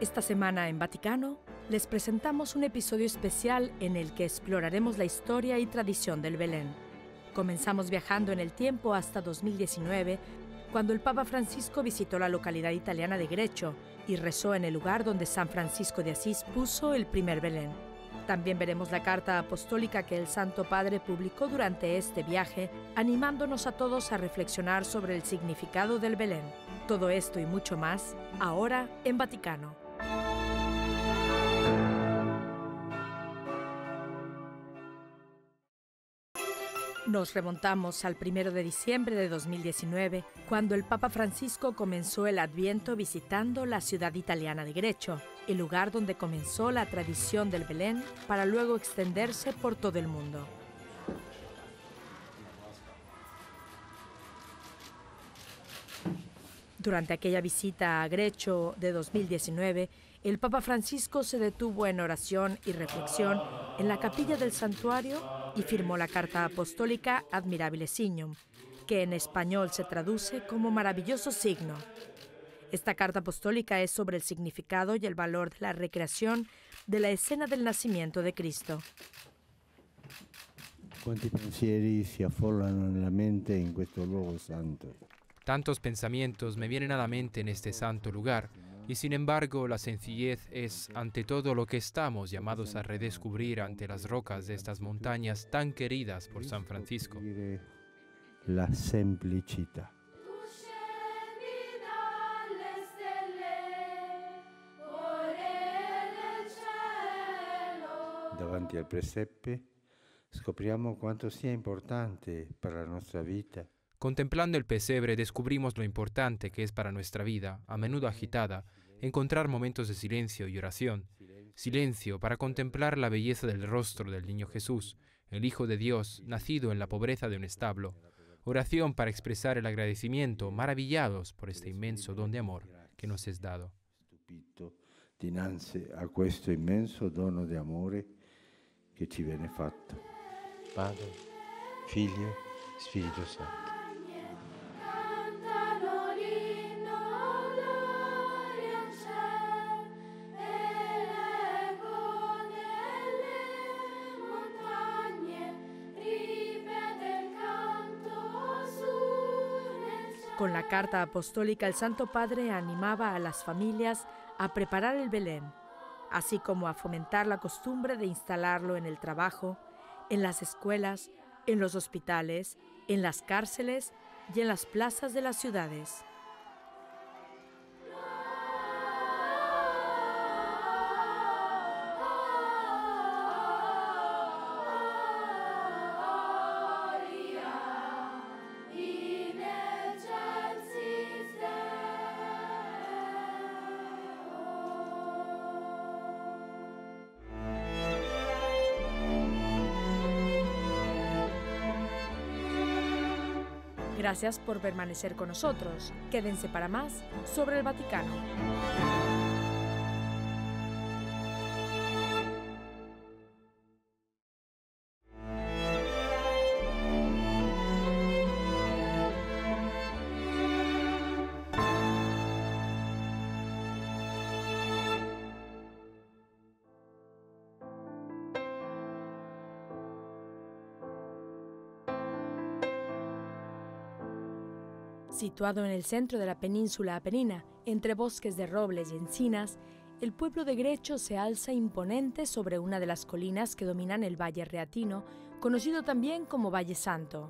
Esta semana en Vaticano les presentamos un episodio especial en el que exploraremos la historia y tradición del Belén. Comenzamos viajando en el tiempo hasta 2019, cuando el Papa Francisco visitó la localidad italiana de Greccio y rezó en el lugar donde San Francisco de Asís puso el primer Belén. También veremos la carta apostólica que el Santo Padre publicó durante este viaje, animándonos a todos a reflexionar sobre el significado del Belén. Todo esto y mucho más, ahora en Vaticano. Nos remontamos al 1 de diciembre de 2019, cuando el Papa Francisco comenzó el Adviento visitando la ciudad italiana de Greccio, el lugar donde comenzó la tradición del Belén para luego extenderse por todo el mundo. Durante aquella visita a Greccio de 2019, el Papa Francisco se detuvo en oración y reflexión en la capilla del santuario y firmó la carta apostólica Admirabile Signum, que en español se traduce como maravilloso signo. Esta carta apostólica es sobre el significado y el valor de la recreación de la escena del nacimiento de Cristo. Quanti pensieri si affollano nella mente in questo luogo santo. Tantos pensamientos me vienen a la mente en este santo lugar, y sin embargo la sencillez es ante todo lo que estamos llamados a redescubrir ante las rocas de estas montañas tan queridas por San Francisco. La semplicità. Davanti al presepe scopriamo quanto sia importante per la nostra vita. Contemplando el pesebre descubrimos lo importante que es para nuestra vida, a menudo agitada, encontrar momentos de silencio y oración. Silencio para contemplar la belleza del rostro del niño Jesús, el Hijo de Dios, nacido en la pobreza de un establo. Oración para expresar el agradecimiento, maravillados por este inmenso don de amor que nos es dado. Stupito dinanzi a questo immenso dono di amore che ci viene fatto. Padre, Figlio, Spirito Santo. Con la carta apostólica, el Santo Padre animaba a las familias a preparar el Belén, así como a fomentar la costumbre de instalarlo en el trabajo, en las escuelas, en los hospitales, en las cárceles y en las plazas de las ciudades. Gracias por permanecer con nosotros. Quédense para más sobre el Vaticano. Situado en el centro de la península Apenina, entre bosques de robles y encinas, el pueblo de Greccio se alza imponente sobre una de las colinas que dominan el Valle Reatino, conocido también como Valle Santo.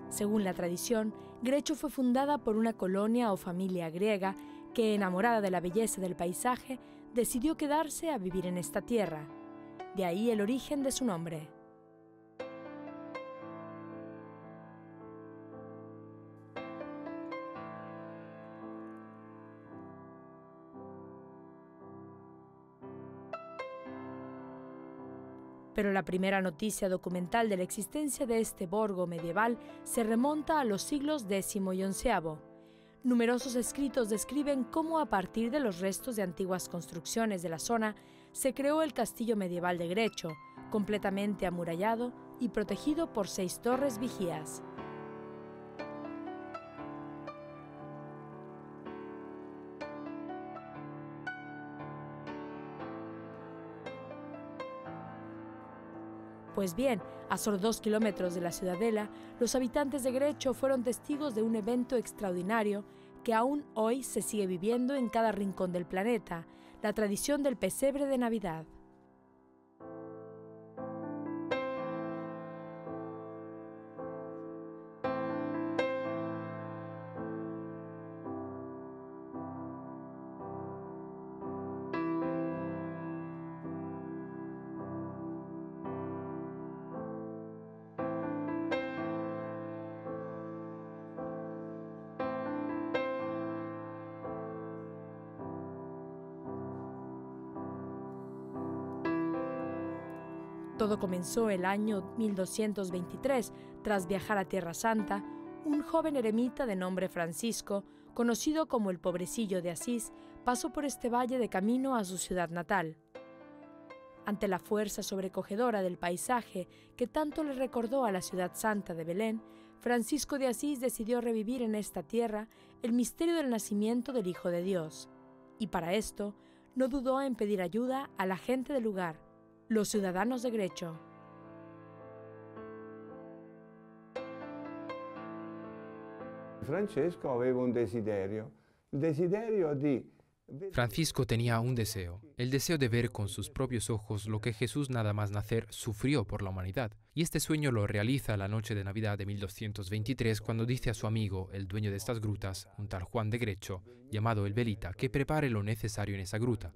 Según la tradición, Greccio fue fundada por una colonia o familia griega que, enamorada de la belleza del paisaje, decidió quedarse a vivir en esta tierra. De ahí el origen de su nombre. Pero la primera noticia documental de la existencia de este borgo medieval se remonta a los siglos X y XI. Numerosos escritos describen cómo a partir de los restos de antiguas construcciones de la zona se creó el castillo medieval de Greccio, completamente amurallado y protegido por 6 torres vigías. Pues bien, a solo 2 kilómetros de la ciudadela, los habitantes de Grecho fueron testigos de un evento extraordinario que aún hoy se sigue viviendo en cada rincón del planeta, la tradición del pesebre de Navidad. Todo comenzó el año 1223, tras viajar a Tierra Santa. Un joven eremita de nombre Francisco, conocido como el Pobrecillo de Asís, pasó por este valle de camino a su ciudad natal. Ante la fuerza sobrecogedora del paisaje que tanto le recordó a la ciudad santa de Belén, Francisco de Asís decidió revivir en esta tierra el misterio del nacimiento del Hijo de Dios. Y para esto, no dudó en pedir ayuda a la gente del lugar, los ciudadanos de Grecho. Francisco tenía un deseo, el deseo de ver con sus propios ojos lo que Jesús nada más nacer sufrió por la humanidad. Y este sueño lo realiza la noche de Navidad de 1223 cuando dice a su amigo, el dueño de estas grutas, un tal Juan de Grecho, llamado el Velita, que prepare lo necesario en esa gruta.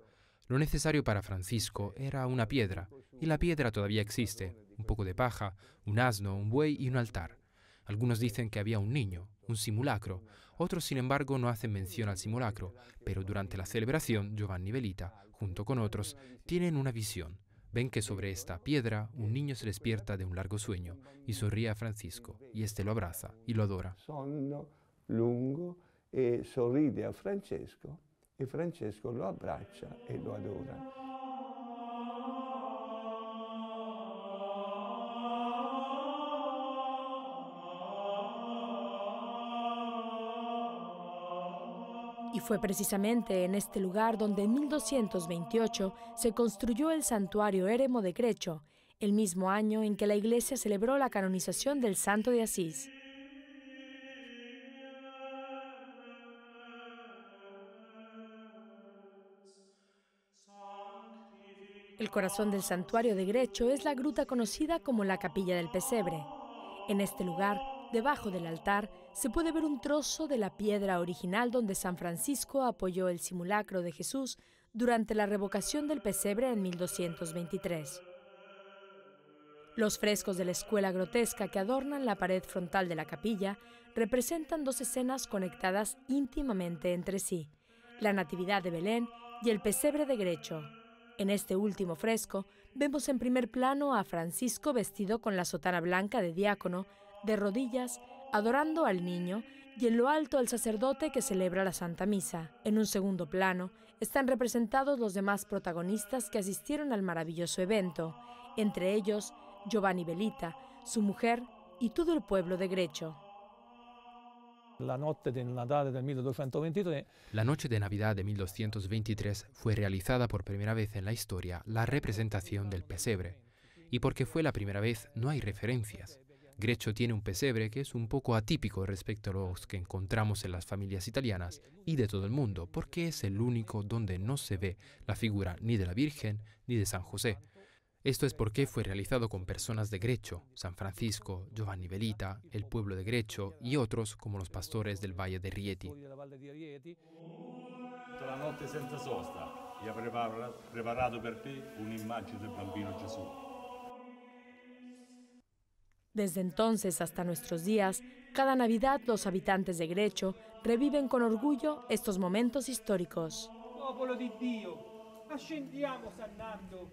Lo necesario para Francisco era una piedra, y la piedra todavía existe, un poco de paja, un asno, un buey y un altar. Algunos dicen que había un niño, un simulacro, otros sin embargo no hacen mención al simulacro, pero durante la celebración Giovanni Velita, junto con otros, tienen una visión. Ven que sobre esta piedra un niño se despierta de un largo sueño y sonríe a Francisco, y éste lo abraza y lo adora. Sonno lungo e sorride a Francesco. E Francesco lo abbraccia e lo adora. Y fue precisamente en este lugar donde en 1228 se construyó el santuario Eremo de Grecho, el mismo año en que la Iglesia celebró la canonización del Santo de Asís. El corazón del santuario de Grecho es la gruta conocida como la Capilla del Pesebre. En este lugar, debajo del altar, se puede ver un trozo de la piedra original donde San Francisco apoyó el simulacro de Jesús durante la revocación del pesebre en 1223. Los frescos de la escuela grotesca que adornan la pared frontal de la capilla representan 2 escenas conectadas íntimamente entre sí, la Natividad de Belén y el pesebre de Grecho. En este último fresco vemos en primer plano a Francisco vestido con la sotana blanca de diácono, de rodillas, adorando al niño, y en lo alto al sacerdote que celebra la Santa Misa. En un segundo plano están representados los demás protagonistas que asistieron al maravilloso evento, entre ellos Giovanni Velita, su mujer y todo el pueblo de Grecho. La noche de Navidad de 1223 fue realizada por primera vez en la historia la representación del pesebre. Y porque fue la primera vez, no hay referencias. Grecho tiene un pesebre que es un poco atípico respecto a los que encontramos en las familias italianas y de todo el mundo, porque es el único donde no se ve la figura ni de la Virgen ni de San José. Esto es porque fue realizado con personas de Grecho, San Francisco, Giovanni Velita, el pueblo de Grecho y otros como los pastores del Valle de Rieti. La notte senza sosta y ha preparato per te un'immagine del bambino Gesù. Desde entonces hasta nuestros días, cada Navidad los habitantes de Grecho reviven con orgullo estos momentos históricos. Popolo di Dio, ascendiamo sannando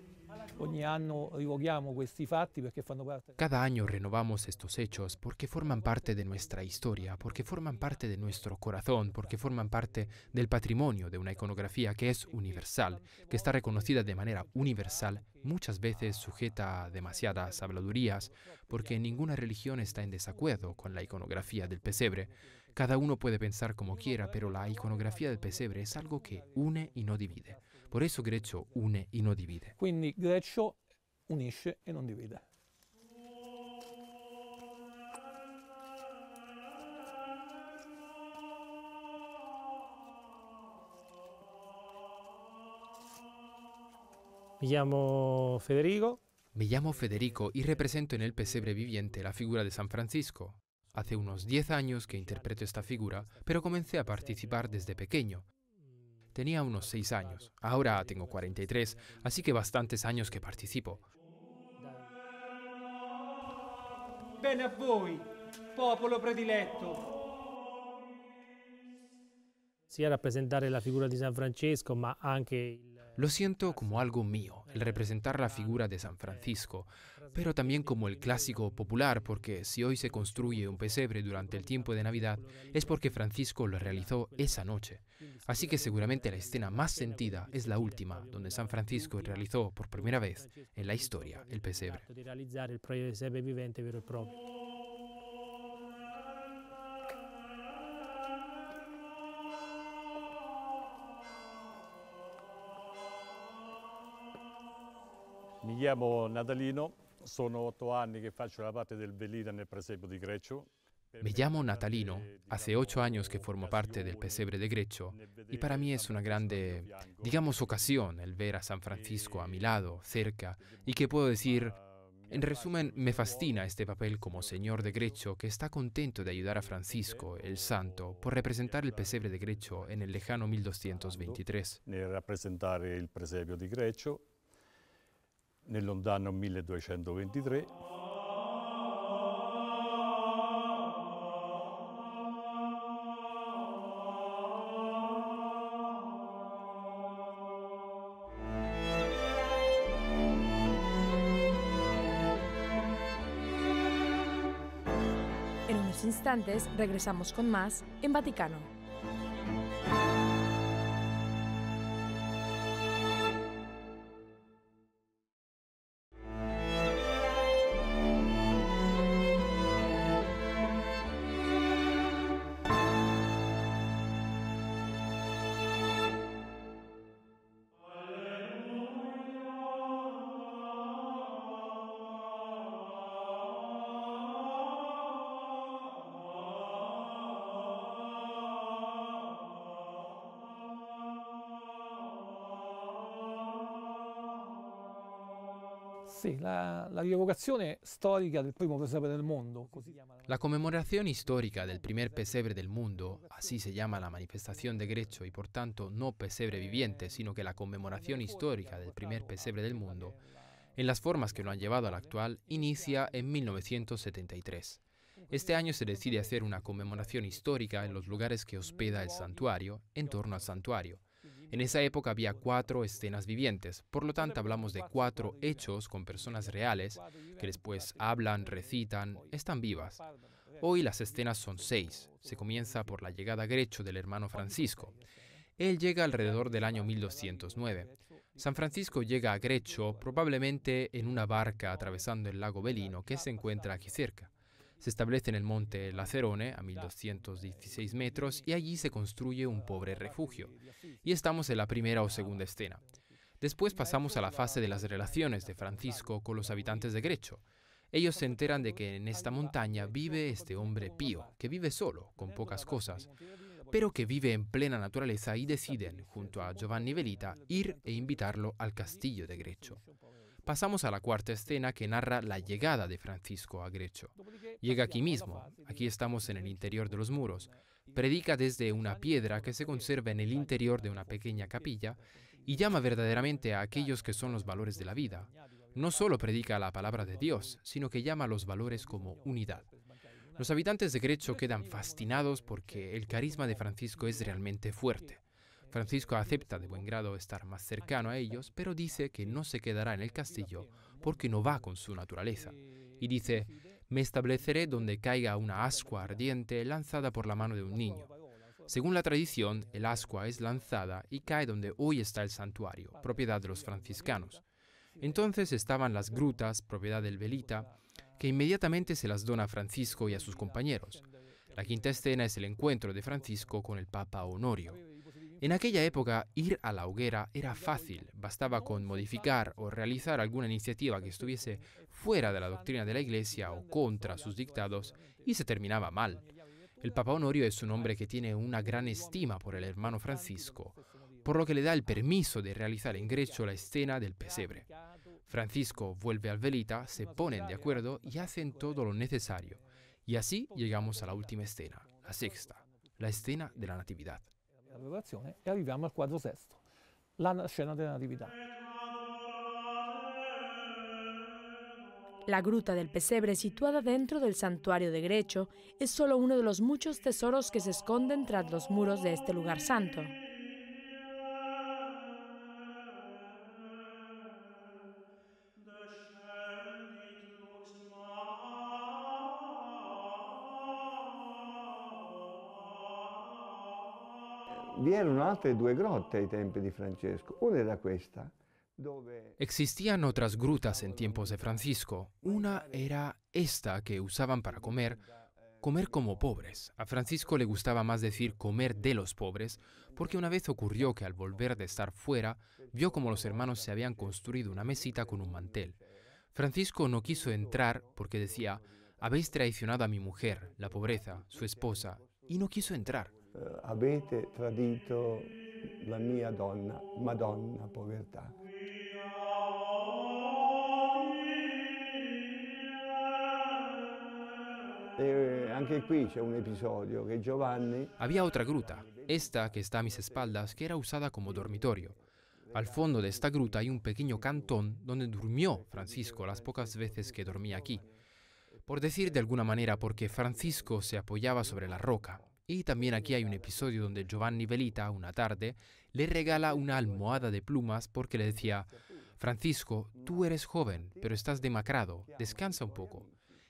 Cada año renovamos estos hechos porque forman parte de nuestra historia, porque forman parte de nuestro corazón, porque forman parte del patrimonio de una iconografía que es universal, que está reconocida de manera universal, muchas veces sujeta a demasiadas habladurías, porque ninguna religión está en desacuerdo con la iconografía del pesebre. Cada uno puede pensar como quiera, pero la iconografía del pesebre es algo que une y no divide. Por eso Greccio une y no divide. Quindi Greccio unisce e non divide. Me llamo Federico y represento en el pesebre viviente la figura de San Francisco. Hace unos 10 años que interpreto esta figura, pero comencé a participar desde pequeño. Tenía unos 6 años, ahora tengo 43, así que bastantes años que participo. Bene a voi, popolo prediletto. Sia rappresentare la figura di San Francesco, ma anche Lo siento como algo mío, el representar la figura de San Francisco, pero también como el clásico popular, porque si hoy se construye un pesebre durante el tiempo de Navidad, es porque Francisco lo realizó esa noche. Así que seguramente la escena más sentida es la última, donde San Francisco realizó por primera vez en la historia el pesebre. di realizzare il pesebre vivente vero e proprio. Mi chiamo Natalino, sono 8 anni che faccio la parte del velina nel presepio di Greccio. Me llamo Natalino, hace 8 años que formo parte del pesebre de Greccio y para mí es una grande, ocasión el ver a San Francisco a mi lado, cerca, y que puedo decir, en resumen, me fascina este papel como señor de Greccio que está contento de ayudar a Francisco, el santo, por representar el pesebre de Greccio en el lejano 1223. Nel rappresentare il presepio di Greccio nel lontano 1223. En unos instantes regresamos con más en Vaticano. Sì, la rievocazione storica del primo pesebre del mondo. Così chiama La conmemoración histórica del primer pesebre del mundo, así se llama la manifestación de Greccio y por tanto no pesebre viviente, sino que la conmemoración histórica del primer pesebre del mundo, en las formas que lo han llevado al actual, inicia en 1973. Este año se decide hacer una conmemoración histórica en los lugares que hospeda el santuario, en torno al santuario. En esa época había 4 escenas vivientes, por lo tanto hablamos de 4 hechos con personas reales que después hablan, recitan, están vivas. Hoy las escenas son 6. Se comienza por la llegada a Greccio del hermano Francisco. Él llega alrededor del año 1209. San Francisco llega a Greccio probablemente en una barca atravesando el lago Velino que se encuentra aquí cerca. Se establece en el monte Lacerone, a 1216 metros, y allí se construye un pobre refugio. Y estamos en la primera o segunda escena. Después pasamos a la fase de las relaciones de Francisco con los habitantes de Greccio. Ellos se enteran de que en esta montaña vive este hombre pío, que vive solo, con pocas cosas, pero que vive en plena naturaleza y deciden, junto a Giovanni Velita, ir e invitarlo al castillo de Greccio. Pasamos a la cuarta escena que narra la llegada de Francisco a Greccio. Llega aquí mismo, aquí estamos en el interior de los muros. Predica desde una piedra que se conserva en el interior de una pequeña capilla y llama verdaderamente a aquellos que son los valores de la vida. No solo predica la palabra de Dios, sino que llama a los valores como unidad. Los habitantes de Greccio quedan fascinados porque el carisma de Francisco es realmente fuerte. Francisco acepta de buen grado estar más cercano a ellos, pero dice que no se quedará en el castillo porque no va con su naturaleza. Y dice, me estableceré donde caiga una ascua ardiente lanzada por la mano de un niño. Según la tradición, el ascua es lanzada y cae donde hoy está el santuario, propiedad de los franciscanos. Entonces estaban las grutas, propiedad del Velita, que inmediatamente se las dona a Francisco y a sus compañeros. La quinta escena es el encuentro de Francisco con el Papa Honorio. En aquella época, ir a la hoguera era fácil, bastaba con modificar o realizar alguna iniciativa que estuviese fuera de la doctrina de la Iglesia o contra sus dictados, y se terminaba mal. El Papa Honorio es un hombre que tiene una gran estima por el hermano Francisco, por lo que le da el permiso de realizar en Grecho la escena del pesebre. Francisco vuelve al Velita, se ponen de acuerdo y hacen todo lo necesario. Y así llegamos a la última escena, la sexta, la escena de la Natividad. E arriviamo al quadro sesto, la scena della Natività. La gruta del pesebre, situada dentro del santuario de Grecho, es solo uno de los muchos tesoros que se esconden tras los muros de este lugar santo. Vi erano altre due grotte ai tempi di Francesco. Una era questa, dove Existían otras grutas en tiempos de Francisco. Una era esta que usaban para comer como pobres. A Francisco le gustaba más decir comer de los pobres, porque una vez ocurrió que al volver de estar fuera, vio como los hermanos se habían construido una mesita con un mantel. Francisco no quiso entrar porque decía, habéis traicionado a mi mujer, la pobreza, su esposa, y no quiso entrar. avete tradito la mia donna, Madonna, povertà. E anche qui c'è un episodio che Giovanni... Había otra gruta, esta que está a mis espaldas, que era usada como dormitorio. Al fondo de esta gruta hay un pequeño cantón donde durmió Francisco las pocas veces que dormía aquí. Por decir de alguna manera, porque Francisco se apoyaba sobre la roca. Y también aquí hay un episodio donde Giovanni Velita, una tarde, le regala una almohada de plumas porque le decía, Francisco, tú eres joven, pero estás demacrado, descansa un poco.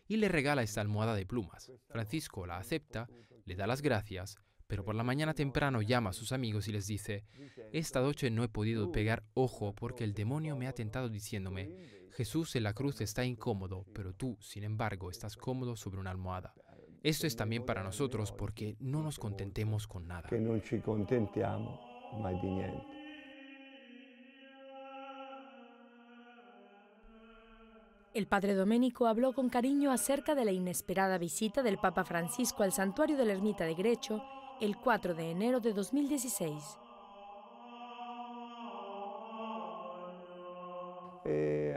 Y le regala esta almohada de plumas. Francisco la acepta, le da las gracias, pero por la mañana temprano llama a sus amigos y les dice, esta noche no he podido pegar ojo porque el demonio me ha tentado diciéndome, Jesús en la cruz está incómodo, pero tú, sin embargo, estás cómodo sobre una almohada. Esto es también para nosotros porque no nos contentemos con nada. Que non ci contentiamo mai di niente. El padre Domenico habló con cariño acerca de la inesperada visita del Papa Francisco al santuario de la ermita de Grecho el 4 de enero de 2016.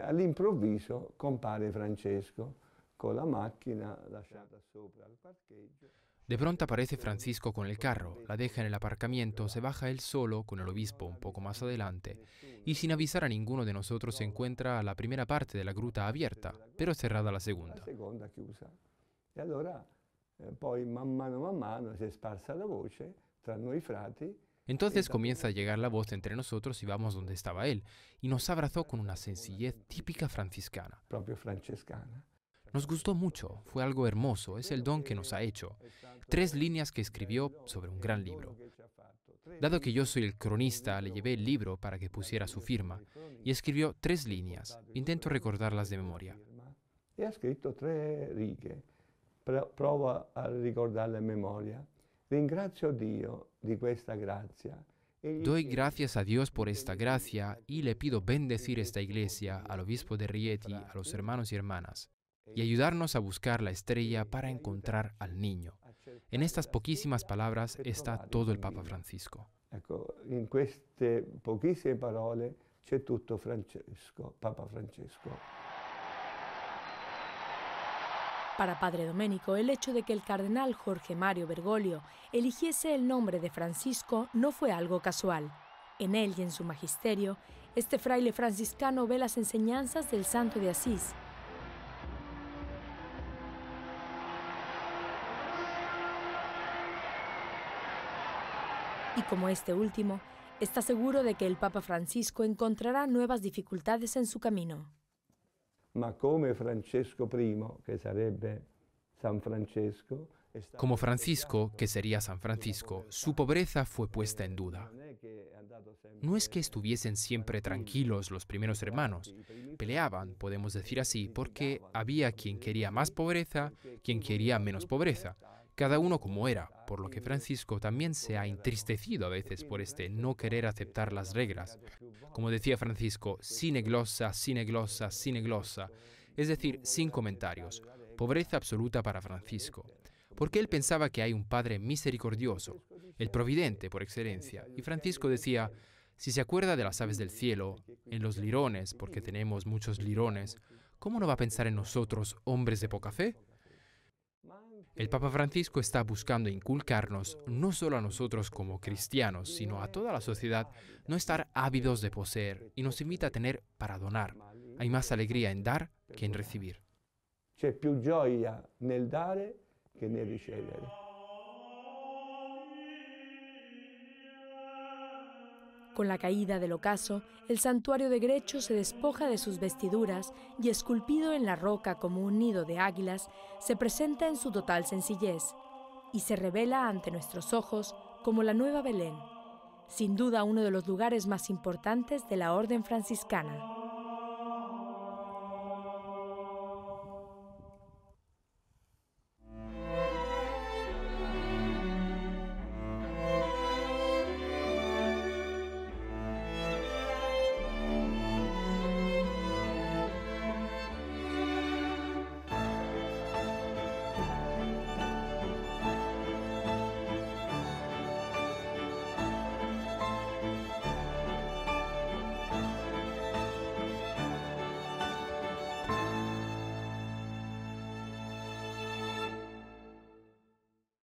All'improvviso compare Francesco con la macchina lasciata sopra al parcheggio. De pronto aparece Francisco con el carro, la deja en el aparcamiento, se baja él solo con el obispo un poco más adelante y sin avisar a ninguno de nosotros se encuentra la primera parte de la gruta abierta, pero cerrada la segunda. La seconda chiusa. E allora poi man mano si è sparsa la voce tra noi frati. Entonces comienza a llegar la voz entre nosotros y vamos donde estaba él y nos abrazó con una sencillez típica franciscana. Proprio francescana. Nos gustó mucho, fue algo hermoso, es el don que nos ha hecho. 3 líneas que escribió sobre un gran libro. Dado que yo soy el cronista, le llevé el libro para que pusiera su firma y escribió 3 líneas. Intento recordarlas de memoria. E ha scritto 3 righe. Provo a ricordarle a memoria. Ringrazio Dio di questa grazia. Doy gracias a Dios por esta gracia y le pido bendecir esta iglesia, al obispo de Rieti, a los hermanos y hermanas, y ayudarnos a buscar la estrella para encontrar al niño. En estas poquísimas palabras está todo el Papa Francisco. Ecco, in queste pochissime parole c'è tutto Francesco, Papa Francesco. Para padre Domenico, el hecho de que el cardenal Jorge Mario Bergoglio eligiese el nombre de Francisco no fue algo casual. En él y en su magisterio, este fraile franciscano ve las enseñanzas del Santo de Asís. Y como este último, está seguro de que el Papa Francisco encontrará nuevas dificultades en su camino. Ma come Francesco I, che sarebbe San Francesco, Como Francisco, que sería San Francisco, su pobreza fue puesta en duda. No es que estuviesen siempre tranquilos los primeros hermanos. Peleaban, podemos decir así, porque había quien quería más pobreza, quien quería menos pobreza. Cada uno como era, por lo que Francisco también se ha entristecido a veces por este no querer aceptar las reglas. Como decía Francisco, sine glossa, sine glossa, sine glossa, es decir, sin comentarios. Pobreza absoluta para Francisco. Porque él pensaba que hay un Padre misericordioso, el Providente por excelencia. Y Francisco decía, si se acuerda de las aves del cielo, en los lirones, porque tenemos muchos lirones, ¿cómo no va a pensar en nosotros, hombres de poca fe? El Papa Francisco está buscando inculcarnos, no solo a nosotros como cristianos, sino a toda la sociedad, no estar ávidos de poseer, y nos invita a tener para donar. Hay más alegría en dar que en recibir. C'è più gioia nel dare che nel ricevere. Con la caída del ocaso, el santuario de Grecho se despoja de sus vestiduras y, esculpido en la roca como un nido de águilas, se presenta en su total sencillez y se revela ante nuestros ojos como la Nueva Belén, sin duda uno de los lugares más importantes de la Orden franciscana.